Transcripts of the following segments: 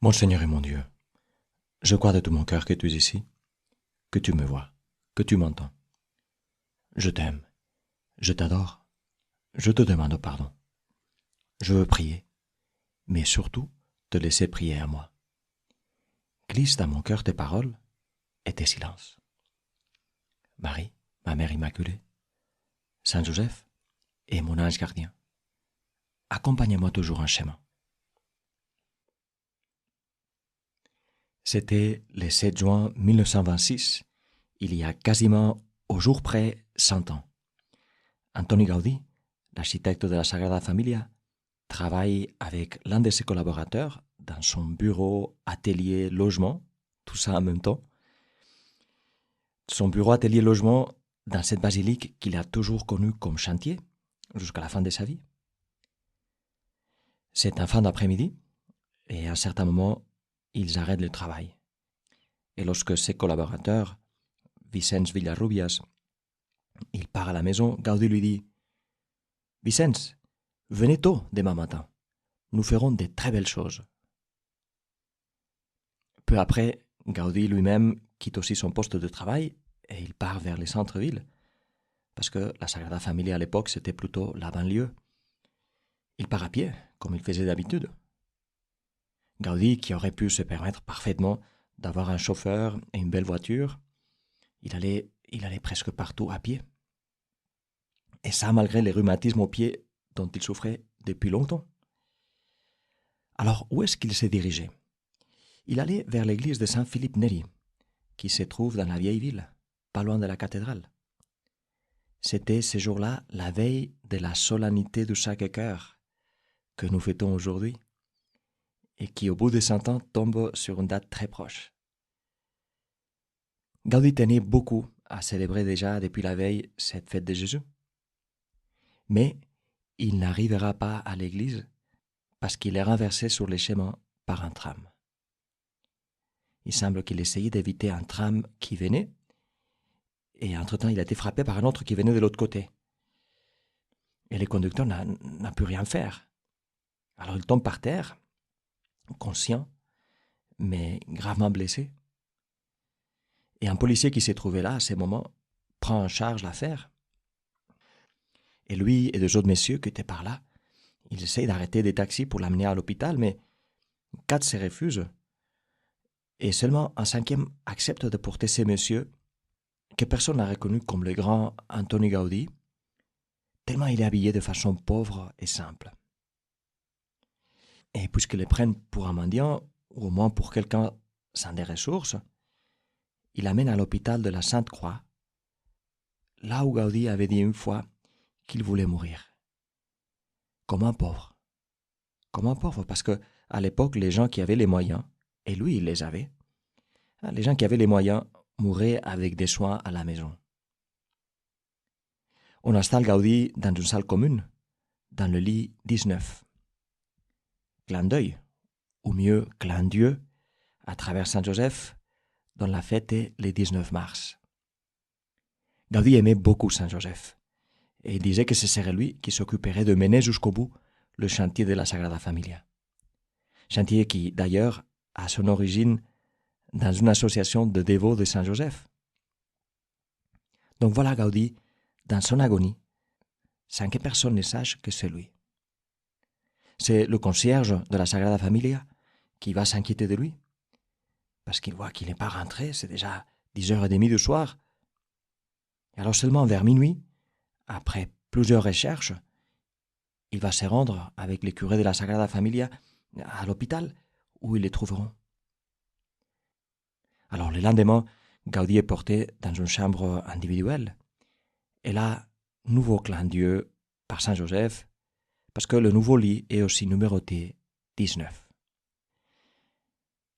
Mon Seigneur et mon Dieu, je crois de tout mon cœur que tu es ici, que tu me vois, que tu m'entends. Je t'aime, je t'adore, je te demande pardon. Je veux prier, mais surtout te laisser prier à moi. Glisse dans mon cœur tes paroles et tes silences. Marie, ma mère immaculée, Saint Joseph et mon ange gardien, accompagnez-moi toujours en chemin. C'était le 7 juin 1926, il y a quasiment au jour près 100 ans. Antoni Gaudí, l'architecte de la Sagrada Familia, travaille avec l'un de ses collaborateurs dans son bureau, atelier, logement, tout ça en même temps. Son bureau, atelier, logement dans cette basilique qu'il a toujours connue comme chantier jusqu'à la fin de sa vie. C'est en fin d'après-midi et à un certain moment, ils arrêtent le travail. Et lorsque ses collaborateurs, Vicens Villarrubias, il part à la maison, Gaudí lui dit « Vicens, venez tôt demain matin. Nous ferons de très belles choses. » Peu après, Gaudí lui-même quitte aussi son poste de travail et il part vers les centres-villes, parce que la Sagrada Familia à l'époque, c'était plutôt la banlieue. Il part à pied, comme il faisait d'habitude. Gaudí, qui aurait pu se permettre parfaitement d'avoir un chauffeur et une belle voiture, il allait presque partout à pied. Et ça, malgré les rhumatismes aux pieds dont il souffrait depuis longtemps. Alors, où est-ce qu'il s'est dirigé? Il allait vers l'église de Saint-Philippe Neri, qui se trouve dans la vieille ville, pas loin de la cathédrale. C'était ce jour-là la veille de la solennité du Sacré-Cœur que nous fêtons aujourd'hui et qui, au bout de 100 ans, tombe sur une date très proche. Gaudí tenait beaucoup à célébrer déjà depuis la veille cette fête de Jésus. Mais il n'arrivera pas à l'église parce qu'il est renversé sur les chemins par un tram. Il semble qu'il essayait d'éviter un tram qui venait et entre-temps il a été frappé par un autre qui venait de l'autre côté. Et le conducteur n'a pu rien faire. Alors il tombe par terre, conscient, mais gravement blessé. Et un policier qui s'est trouvé là à ce moment prend en charge l'affaire. Et lui et deux autres messieurs qui étaient par là, ils essayent d'arrêter des taxis pour l'amener à l'hôpital, mais 4 se refusent. Et seulement un 5e accepte de porter ces messieurs que personne n'a reconnu comme le grand Antoni Gaudí, tellement il est habillé de façon pauvre et simple. Et puisqu'ils le prennent pour un mendiant, ou au moins pour quelqu'un sans des ressources, il l'amène à l'hôpital de la Sainte-Croix, là où Gaudí avait dit une fois qu'il voulait mourir. Comme un pauvre. Comme un pauvre, parce que à l'époque, les gens qui avaient les moyens, et lui, il les avait, les gens qui avaient les moyens mouraient avec des soins à la maison. On installe Gaudí dans une salle commune, dans le lit 19. Clin d'œil, ou mieux, clin d'yeux, à travers Saint-Joseph, dont la fête est le 19 mars. Gaudí aimait beaucoup Saint-Joseph, et il disait que ce serait lui qui s'occuperait de mener jusqu'au bout le chantier de la Sagrada Familia. Chantier qui, d'ailleurs, a son origine dans une association de dévots de Saint-Joseph. Donc voilà Gaudí, dans son agonie, sans que personne ne sache que c'est lui. C'est le concierge de la Sagrada Familia qui va s'inquiéter de lui, parce qu'il voit qu'il n'est pas rentré, c'est déjà 10h30 du soir. Et alors seulement vers minuit, après plusieurs recherches, il va se rendre avec les curés de la Sagrada Familia à l'hôpital, où ils les trouveront. Alors le lendemain, Gaudí est porté dans une chambre individuelle. Et là, nouveau clin d'yeux par Saint-Joseph, parce que le nouveau lit est aussi numéroté 19.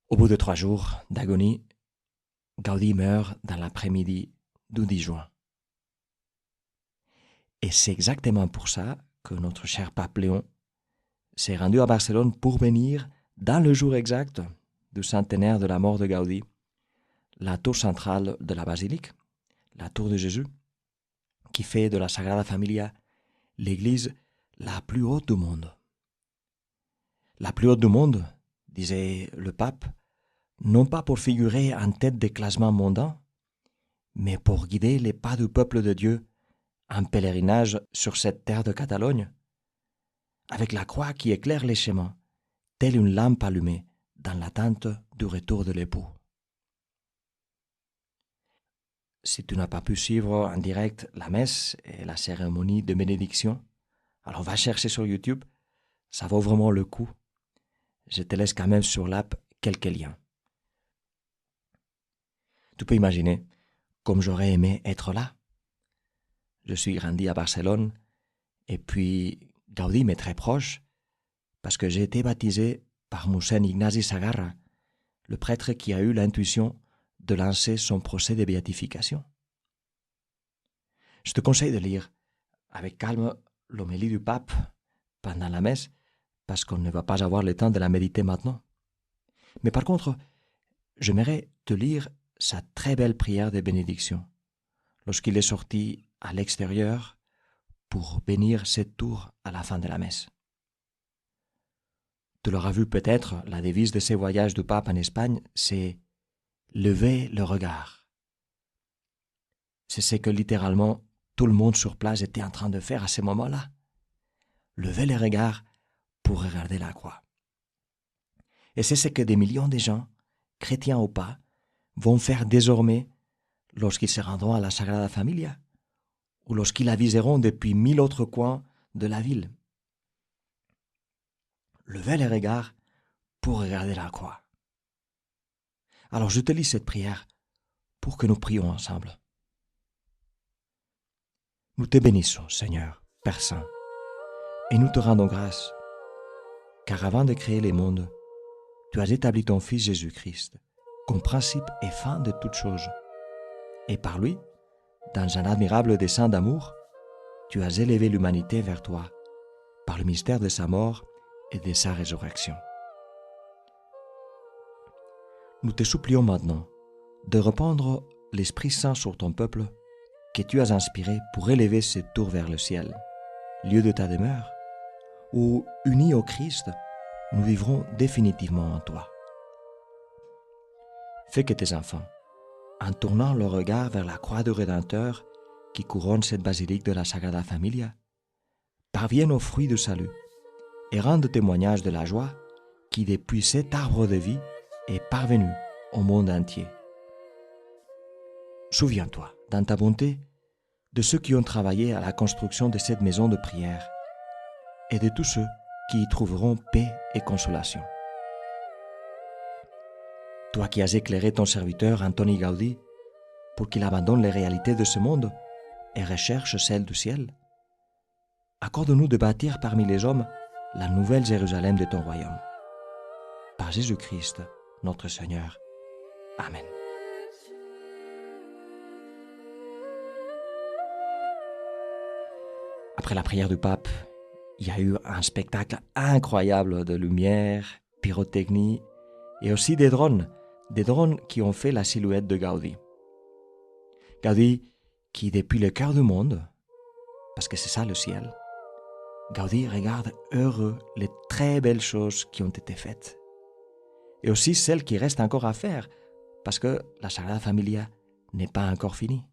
Au bout de 3 jours d'agonie, Gaudí meurt dans l'après-midi du 10 juin. Et c'est exactement pour ça que notre cher pape Léon s'est rendu à Barcelone pour venir, dans le jour exact du centenaire de la mort de Gaudí, la tour centrale de la basilique, la tour de Jésus, qui fait de la Sagrada Familia l'église la plus haute du monde. La plus haute du monde, disait le pape, non pas pour figurer en tête des classements mondains, mais pour guider les pas du peuple de Dieu en pèlerinage sur cette terre de Catalogne, avec la croix qui éclaire les chemins, telle une lampe allumée dans l'attente du retour de l'époux. Si tu n'as pas pu suivre en direct la messe et la cérémonie de bénédiction, alors va chercher sur YouTube, ça vaut vraiment le coup. Je te laisse quand même sur l'app quelques liens. Tu peux imaginer comme j'aurais aimé être là. Je suis grandi à Barcelone et puis Gaudí m'est très proche parce que j'ai été baptisé par Mossèn Ignasi Sagarra, le prêtre qui a eu l'intuition de lancer son procès de béatification. Je te conseille de lire avec calme l'homélie du pape pendant la messe parce qu'on ne va pas avoir le temps de la méditer maintenant. Mais par contre, j'aimerais te lire sa très belle prière de bénédiction lorsqu'il est sorti à l'extérieur pour bénir cette tour à la fin de la messe. Tu l'auras vu peut-être, la devise de ses voyages du pape en Espagne, c'est « lever le regard ». C'est ce que littéralement tout le monde sur place était en train de faire à ce moment-là. Lever le regard pour regarder la croix. Et c'est ce que des millions de gens, chrétiens ou pas, vont faire désormais lorsqu'ils se rendront à la Sagrada Familia ou lorsqu'ils la viseront depuis 1000 autres coins de la ville. Levez les regards pour regarder la croix. Alors je te lis cette prière pour que nous prions ensemble. Nous te bénissons, Seigneur, Père Saint, et nous te rendons grâce, car avant de créer les mondes, tu as établi ton Fils Jésus-Christ comme principe et fin de toutes choses. Et par lui, dans un admirable dessein d'amour, tu as élevé l'humanité vers toi par le mystère de sa mort et de sa résurrection. Nous te supplions maintenant de répandre l'Esprit Saint sur ton peuple que tu as inspiré pour élever cette tour vers le ciel, lieu de ta demeure, où, unis au Christ, nous vivrons définitivement en toi. Fais que tes enfants, en tournant leur regard vers la croix du Rédempteur qui couronne cette basilique de la Sagrada Familia, parviennent au fruit du salut et rendent témoignage de la joie qui, depuis cet arbre de vie, est parvenue au monde entier. Souviens-toi, dans ta bonté, de ceux qui ont travaillé à la construction de cette maison de prière et de tous ceux qui y trouveront paix et consolation. Toi qui as éclairé ton serviteur Antoni Gaudí pour qu'il abandonne les réalités de ce monde et recherche celles du ciel, accorde-nous de bâtir parmi les hommes la nouvelle Jérusalem de ton royaume. Par Jésus-Christ, notre Seigneur. Amen. Après la prière du pape, il y a eu un spectacle incroyable de lumière, pyrotechnie et aussi des drones qui ont fait la silhouette de Gaudí. Gaudí qui, depuis le cœur du monde, parce que c'est ça le ciel, Gaudí regarde heureux les très belles choses qui ont été faites et aussi celles qui restent encore à faire parce que la Sagrada Familia n'est pas encore finie.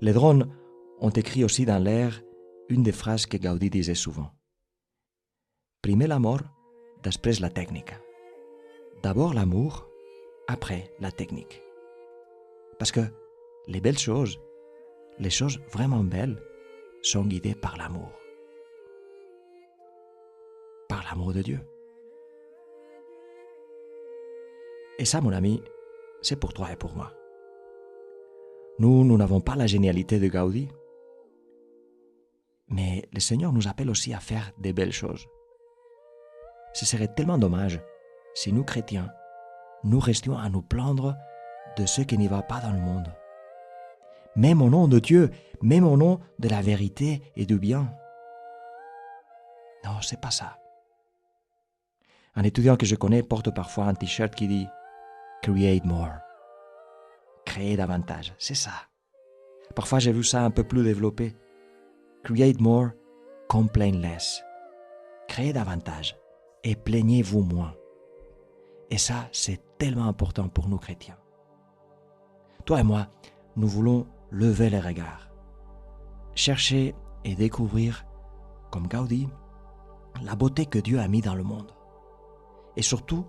Les drones ont écrit aussi dans l'air une des phrases que Gaudí disait souvent. Primer l'amor, després la tècnica. D'abord l'amour, après la technique. Parce que les belles choses, les choses vraiment belles, sont guidées par l'amour. Par l'amour de Dieu. Et ça, mon ami, c'est pour toi et pour moi. Nous n'avons pas la génialité de Gaudí, mais le Seigneur nous appelle aussi à faire des belles choses. Ce serait tellement dommage si nous, chrétiens, nous restions à nous plaindre de ce qui n'y va pas dans le monde. Même au nom de Dieu, même au nom de la vérité et du bien. Non, c'est pas ça. Un étudiant que je connais porte parfois un t-shirt qui dit « Create more ». Créer davantage, c'est ça. Parfois, j'ai vu ça un peu plus développé. Create more, complain less. Créer davantage, et plaignez-vous moins. Et ça, c'est tellement important pour nous chrétiens. Toi et moi, nous voulons lever les regards, chercher et découvrir, comme Gaudi, la beauté que Dieu a mise dans le monde. Et surtout,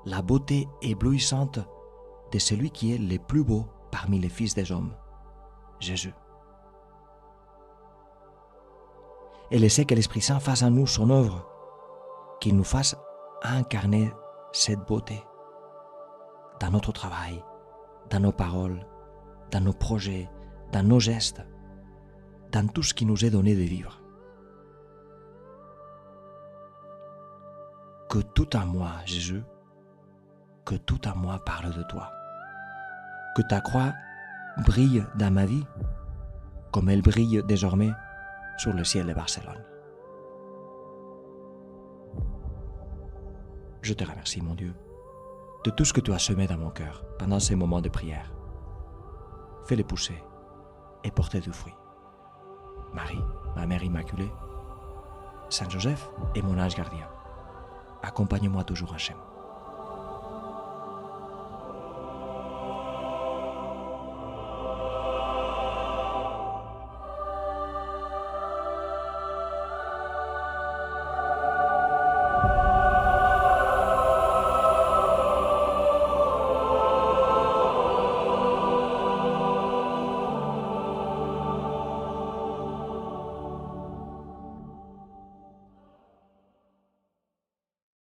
la beauté éblouissante de celui qui est le plus beau parmi les fils des hommes, Jésus. Et laisser que l'Esprit Saint fasse en nous son œuvre, qu'il nous fasse incarner cette beauté dans notre travail, dans nos paroles, dans nos projets, dans nos gestes, dans tout ce qui nous est donné de vivre. Que tout en moi, Jésus, que tout en moi parle de toi. Que ta croix brille dans ma vie comme elle brille désormais sur le ciel de Barcelone. Je te remercie, mon Dieu, de tout ce que tu as semé dans mon cœur pendant ces moments de prière. Fais-les pousser et porter du fruit. Marie, ma Mère Immaculée, Saint Joseph et mon ange gardien, accompagne-moi toujours en chemin.